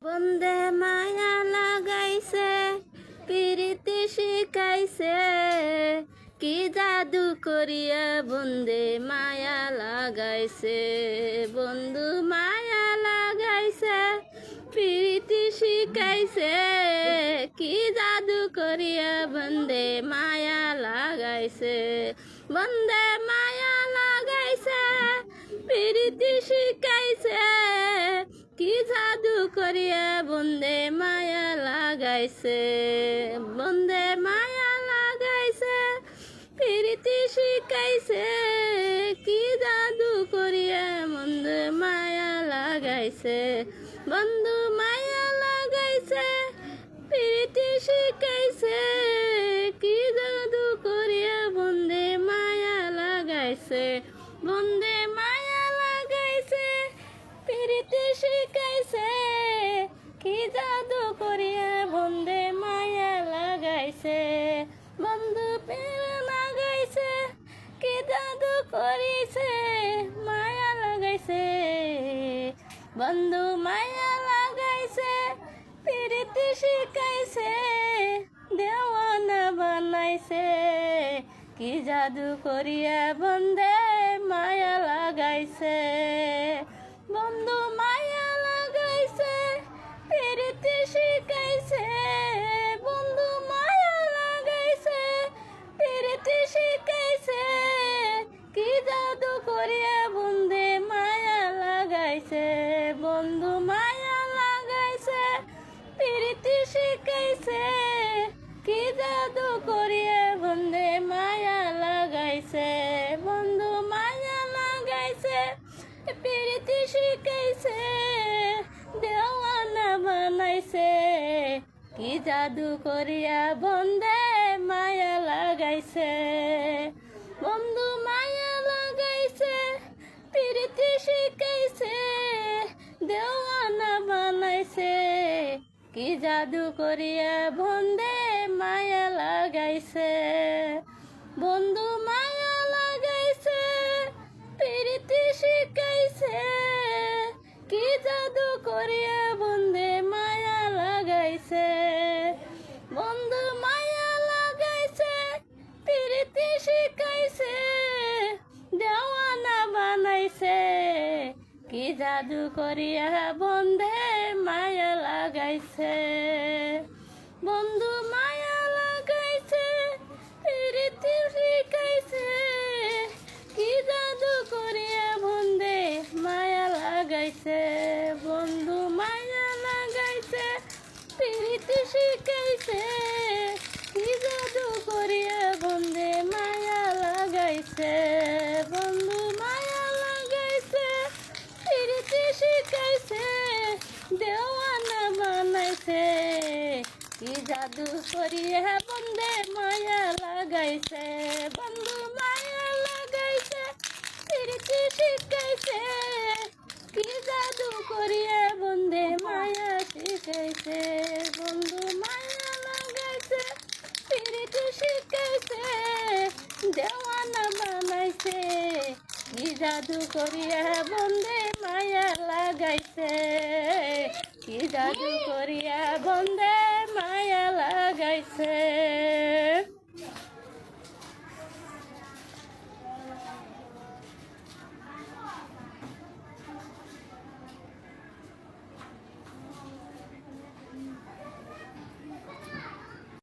বন্দে মায়া লাগাইছে, প্রীতি শিখাইছে, কি জাদু করিয়া বন্দে মায়া লাগাইছে। বন্ধু মায়া লাগাইছে, প্রীতি শিখাইছে, কি জাদু করিয়া বন্দে মায়া লাগাইছে। বন্দে মায়া লাগাইছে, প্রীতি শিখাইছে, কি জাদু করিয়া বন্দে মায়া লাগাইছে। বন্দে মায়া লাগাইছে, প্রীতি শিখাইছে, কি জাদু করিয়া বন্দে মায়া লাগাইছে। বন্ধু মায়া লাগাইছে, প্রীতি শিখাইছে, কি জাদু করিয়া বন্দে মায়া লাগাইছে। বন্দে মায়া লাগাইছে, প্রীতি শিখাইছে, কি জাদু করিয়া বন্দে মায়া লাগাইছে। বন্ধু প্রেম লাগাইছে, কি জাদু করিছে মায়া লাগাইছে। বন্ধু মায়া লাগাইছে, প্রীতি শিখাইছে, দেওয়ানা বানাইছে, কি জাদু করিয়া বন্দে মায়া লাগাইছে। বন্ধু মায়া লাগাইছে, প্রীতি শিখাইছে, বন্ধু মায়া লাগাইছে, প্রীতি শিখাইছে, কি জাদু করিয়া বন্দে মায়া লাগাইছে। বন্ধু মায়া লাগাইছে, প্রীতি শিখাইছে, কি জাদু করিয়া বন্দে মায়া লাগাইছে। বন্ধু মায়া লাগাইছে, প্রীতি শিখাইছে, দেওয়ানা বানাইছে, কি জাদু করিয়া বন্দে মায়া লাগাইছে। বন্ধু মায়া লাগাইছে, প্রীতি শিখাইছে, দেওয়ানা বানাইছে, কি জাদু করিয়া বন্দে মায়া লাগাইছে। বন্ধু মায়া লাগাইছে, প্রীতি শিখাইছে, কি জাদু করিয়া বন্দে মায়া লাগাইছে। বন্ধু মায়া লাগাইছে, প্রীতি শিখাইছে, দেওয়ানা বানাইছে, কি জাদু করিয়া বন্দে মায়া লাগাইছে। বন্ধু মায়া লাগাইছে, প্রীতি শিখাইছে, কি জাদু করিয়া বন্দে মায়া লাগাইছে। বন্ধু মায়া লাগাইছে, প্রীতি শিখাইছে, কি জাদু করিয়া বন্দে মায়া লাগাইছে। বন্ধু মায়া লাগাইছে, প্রীতি শিখাইছে, দেওয়ানা বানাইছে, কি জাদু করিয়া বন্দে মায়া লাগাইছে। বন্ধু মায়া লাগাইছে, প্রীতি শিখাইছে, কি জাদু করিয়া বন্দে মায়া শিখাইছে। বন্ধু মায়া লাগাইছে, প্রীতি শিখাইছে, দেওয়ানা বানাইছে, কি জাদু করিয়া বন্দে মায়া লাগাইছে। কি জাদু করিয়া বন্দে মায়া লাগাইছে।